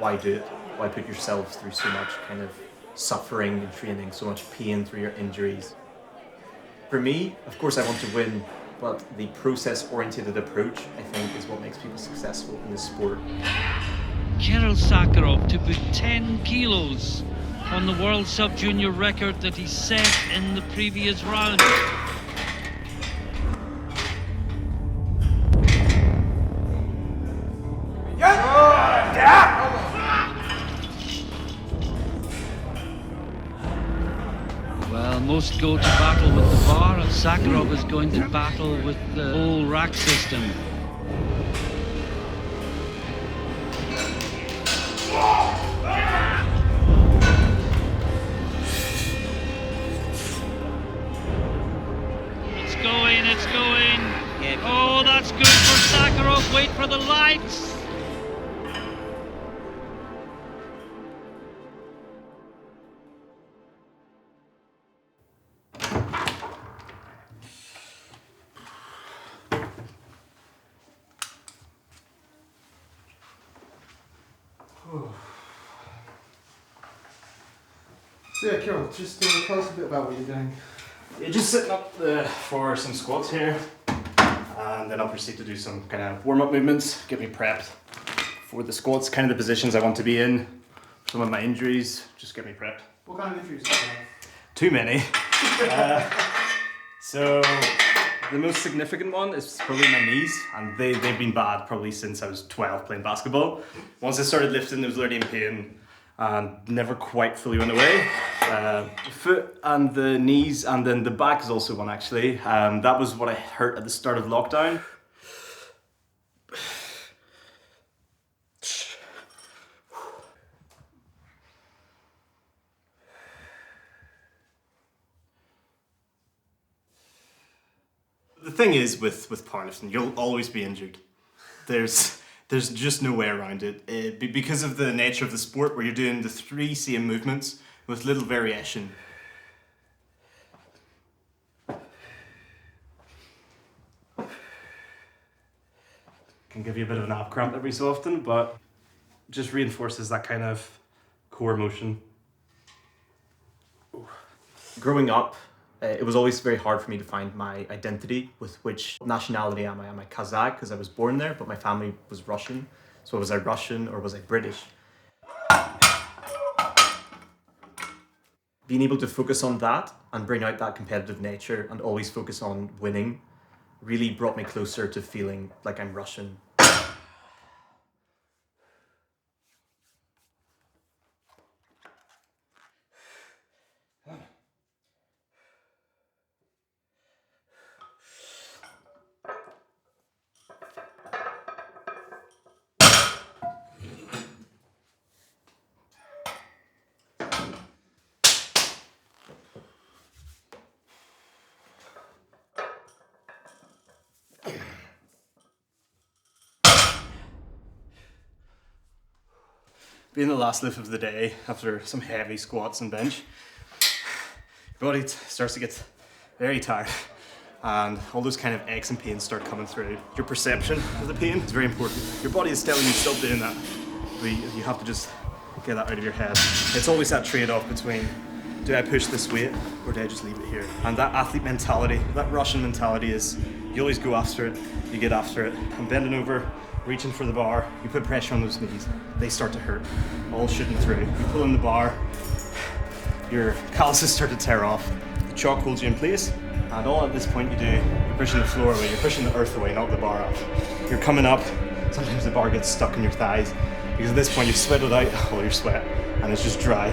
why do it? Why put yourself through so much kind of suffering and training, so much pain through your injuries? For me, of course I want to win, but the process-oriented approach, I think, is what makes people successful in this sport. Kirill Sakharov to put 10 kilos on the world sub-junior record that he set in the previous round. Well, most go to battle with the bar, and Sakharov is going to battle with the whole rack system. It's going. Oh, that's good for Sakharov. Wait for the lights. So yeah, Kirill, just tell us a bit about what you're doing. Yeah, just sitting up for some squats here, and then I'll proceed to do some kind of warm-up movements, get me prepped for the squats, kind of the positions I want to be in, some of my injuries, just get me prepped. What kind of injuries do you have? Too many. So the most significant one is probably my knees, and they've been bad probably since I was 12 playing basketball. Once I started lifting, I was already in pain and never quite fully went away. The foot and the knees, and then the back is also one actually. That was what I hurt at the start of lockdown. The thing is with powerlifting, you'll always be injured. There's just no way around it. Because of the nature of the sport, where you're doing the 3 same movements with little variation. Can give you a bit of an ab cramp every so often, but just reinforces that kind of core motion. Growing up, it was always very hard for me to find my identity with which nationality am I? Am I Kazakh because I was born there, but my family was Russian. So was I Russian or was I British? Being able to focus on that and bring out that competitive nature and always focus on winning really brought me closer to feeling like I'm Russian. Being the last lift of the day after some heavy squats and bench, your body starts to get very tired and all those kind of aches and pains start coming through. Your perception of the pain is very important. Your body is telling you stop doing that, but you have to just get that out of your head. It's always that trade-off between, do I push this weight or do I just leave it here? And that athlete mentality, that Russian mentality is, you always go after it, you get after it. I'm bending over, reaching for the bar, you put pressure on those knees, they start to hurt, all shooting through. You pull in the bar, your calluses start to tear off, the chalk holds you in place, and all at this point you do, you're pushing the floor away, you're pushing the earth away, not the bar up. You're coming up, sometimes the bar gets stuck in your thighs, because at this point you've sweated out all your sweat, and it's just dry.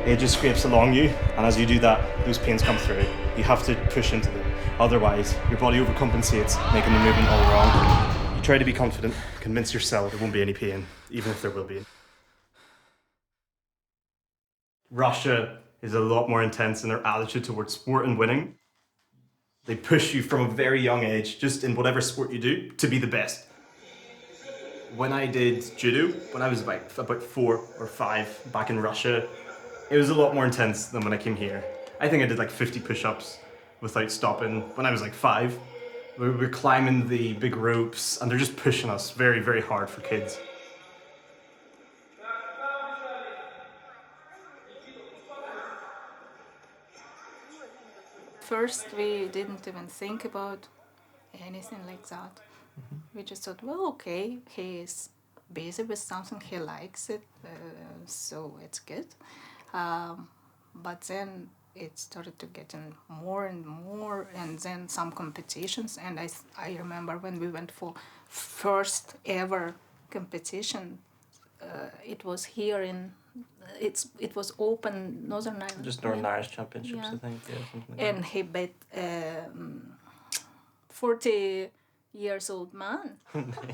It just scrapes along you, and as you do that, those pains come through. You have to push into them, otherwise your body overcompensates, making the movement all wrong. You try to be confident, convince yourself there won't be any pain, even if there will be. Russia is a lot more intense in their attitude towards sport and winning. They push you from a very young age, just in whatever sport you do, to be the best. When I did judo, when I was about 4 or 5 back in Russia, it was a lot more intense than when I came here. I think I did like 50 push-ups without stopping when I was like 5. We were climbing the big ropes and they're just pushing us very, very hard for kids. first we didn't even think about anything like that. We just thought, well, okay, he is busy with something, he likes it, so it's good. But then it started to get in more and more, and then some competitions. And I remember when we went for first ever competition, it was here in, it was open Northern Ireland. Just Northern Irish Championships, Yeah. I think. Yeah, something like And he beat 40 years old man.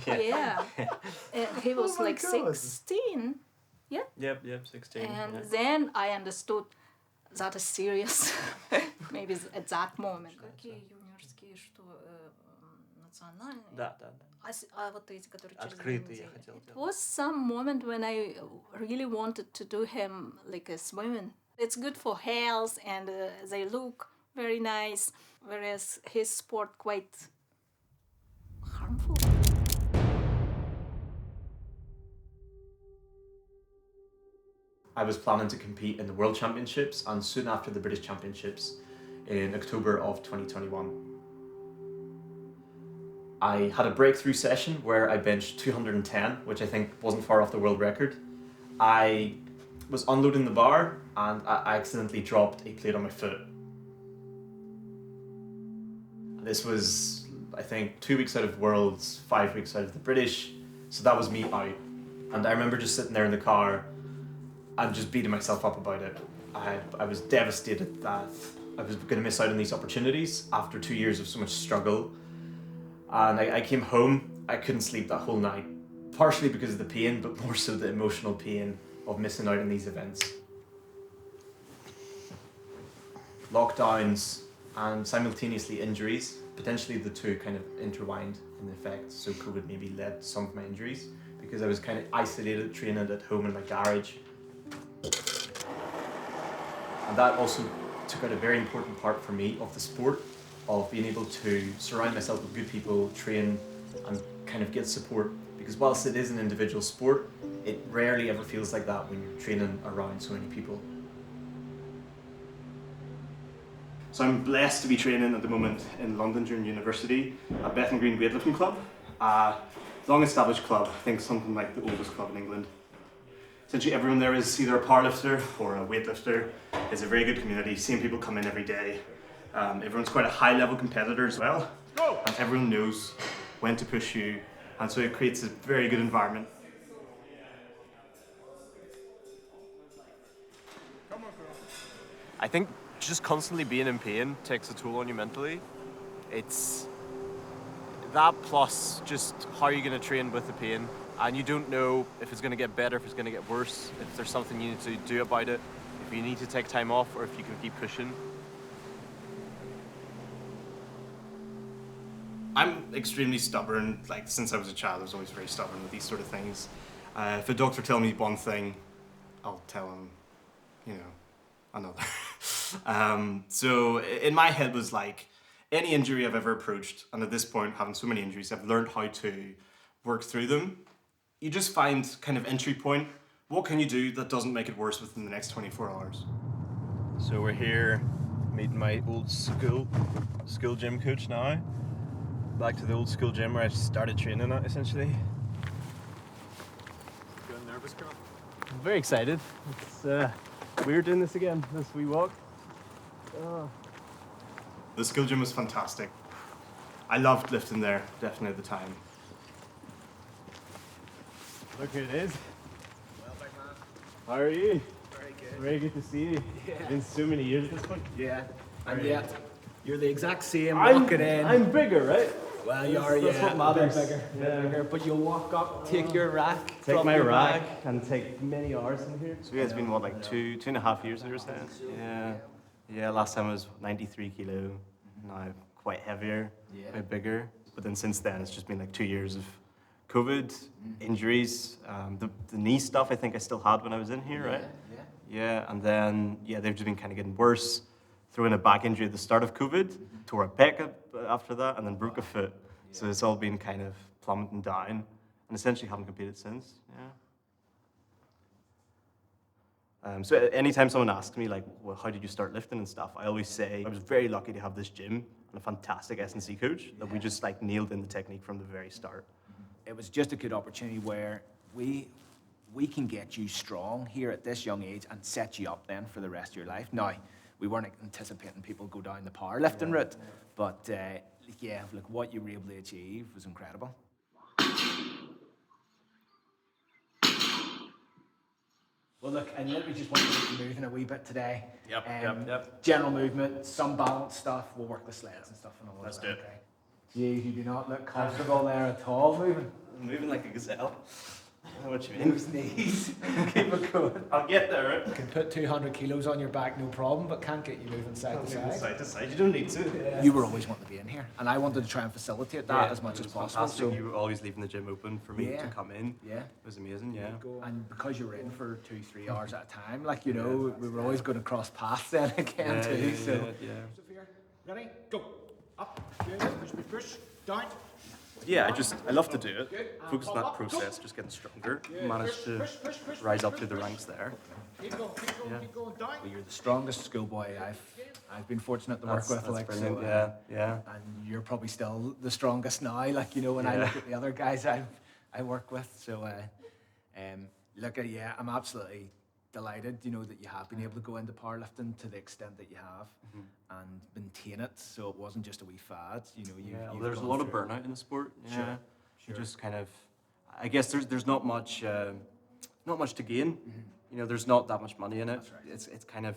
Yeah. And he was my like God. 16. Yeah. that. Yep, 16. And yeah. then I understood that is serious. Maybe at that moment. Какие юниорские, что национальные? Да. А вот эти, которые через Открытые, я неделю. хотел It делать. was some moment when I really wanted to do him like a swimming. It's good for health and they look very nice, whereas his sport quite harmful. I was planning to compete in the World Championships and soon after the British Championships in October of 2021. I had a breakthrough session where I benched 210, which I think wasn't far off the world record. I was unloading the bar and I accidentally dropped a plate on my foot. This was, I think, 2 weeks out of Worlds, 5 weeks out of the British, so that was me out. And I remember just sitting there in the car and just beating myself up about it. I was devastated that I was going to miss out on these opportunities after 2 years of so much struggle. And I came home, I couldn't sleep that whole night, partially because of the pain, but more so the emotional pain of missing out on these events. Lockdowns and simultaneously injuries, potentially the two kind of intertwined in effect, so COVID maybe led to some of my injuries because I was kind of isolated, training at home in my garage. And that also took out a very important part for me of the sport, of being able to surround myself with good people, train and kind of get support. Because whilst it is an individual sport, it rarely ever feels like that when you're training around so many people. So I'm blessed to be training at the moment in London during university at Bethnal Green Weightlifting Club. Long established club, I think something like the oldest club in England. Essentially everyone there is either a powerlifter or a weightlifter. It's a very good community, seeing people come in every day. Everyone's quite a high level competitor as well. And everyone knows when to push you, and so it creates a very good environment. I think just constantly being in pain takes a toll on you mentally. It's that plus just how you're going to train with the pain, and you don't know if it's going to get better, if it's going to get worse, if there's something you need to do about it, if you need to take time off, or if you can keep pushing. I'm extremely stubborn. Like since I was a child, I was always very stubborn with these sort of things. If a doctor tells me one thing, I'll tell him, another. So in my head was like, any injury I've ever approached, and at this point, having so many injuries, I've learned how to work through them. You just find kind of entry point. What can you do that doesn't make it worse within the next 24 hours? So we're here meeting my old school gym coach now. Back to the old school gym where I started training at, essentially. Feeling nervous, Kirill? I'm very excited. It's we're doing this again, this wee walk. The skill gym was fantastic. I loved lifting there, definitely at the time. Look who it is. Well, big man. How are you? Very good. Very good to see you. It's been so many years at this point. Yeah. And yet, you're the exact same I'm walking in. I'm bigger, right? Well, you are, That's yeah. what matters. A bit bigger. Yeah. Bigger. But you'll walk up, take your rack, Take drop my your rack bag. and take many hours in here. So yeah, it's been what, like 2.5 years, you were saying? Yeah, last time I was 93 kilo, now quite heavier, quite bigger. But then since then, it's just been like 2 years of COVID, injuries, the knee stuff I think I still had when I was in here, right? Yeah, and then, they've just been kind of getting worse. Threw in a back injury at the start of COVID, tore a pec after that, and then broke a foot. So it's all been kind of plummeting down, and essentially haven't competed since, So anytime someone asks me like, well, how did you start lifting and stuff, I always say I was very lucky to have this gym and a fantastic S&C coach that we just like nailed in the technique from the very start. It was just a good opportunity where we can get you strong here at this young age and set you up then for the rest of your life. Now, we weren't anticipating people go down the powerlifting route, but yeah, like what you were able to achieve was incredible. Well, look, and let me just want to get you moving a wee bit today. Yep. General movement, some balance stuff. We'll work the sleds and stuff and all Let's that. do it. Okay. Geez, you do not look comfortable there at all moving. I'm moving like a gazelle. I know what you mean. Those knees. Keep it going. I'll get there, right? You can put 200 kilos on your back, no problem, but can't get you moving side to side. Side to side, you don't need to. Yeah. You were always wanting to be in here, and I wanted to try and facilitate that as much as possible. So you were always leaving the gym open for me to come in. Yeah. It was amazing, yeah. And because you were in for 2-3 hours at a time, like, you know, we were always going to cross paths then again too. Yeah. Ready? Go. Up. Good. Push. Down. Yeah, I love to do it. Focus on that process, just getting stronger. Managed to rise up through the ranks there. Keep going. Down. Well, you're the strongest schoolboy I've been fortunate to work with. That's like, brilliant, so, yeah. And you're probably still the strongest now. Like, you know, when I look at the other guys I work with. So, I'm absolutely delighted, you know, that you have been able to go into powerlifting to the extent that you have and maintain it. So it wasn't just a wee fad, you know. You've There's a gone lot of through- burnout in the sport. Sure. Yeah. You just kind of, I guess there's not much to gain. You know, there's not that much money in it. That's right. It's kind of,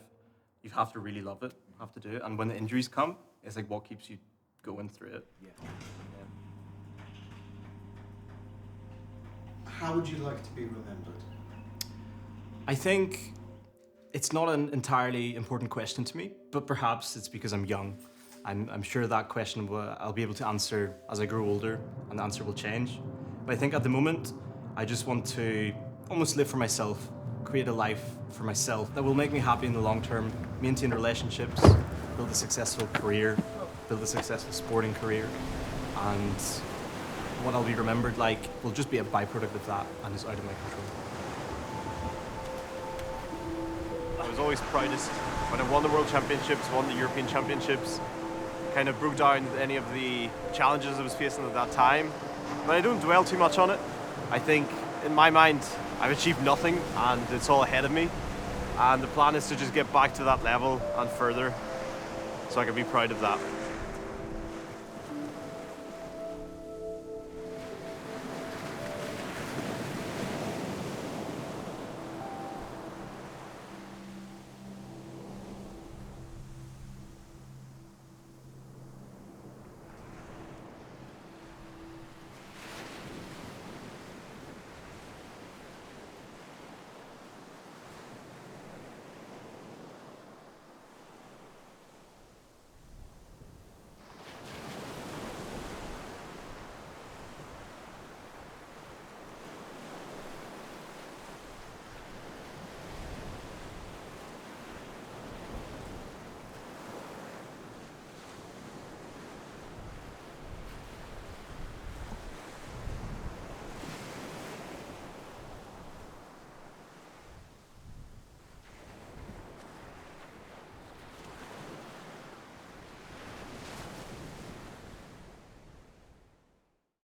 you have to really love it, have to do it. And when the injuries come, it's like what keeps you going through it. Yeah. How would you like to be remembered? I think it's not an entirely important question to me, but perhaps it's because I'm young. I'm sure that question I'll be able to answer as I grow older, and the answer will change. But I think at the moment, I just want to almost live for myself, create a life for myself that will make me happy in the long term, maintain relationships, build a successful career, build a successful sporting career, and what I'll be remembered like will just be a byproduct of that and is out of my control. I was always proudest when I won the World Championships, won the European Championships, kind of broke down any of the challenges I was facing at that time. But I don't dwell too much on it. I think, in my mind, I've achieved nothing and it's all ahead of me. And the plan is to just get back to that level and further so I can be proud of that.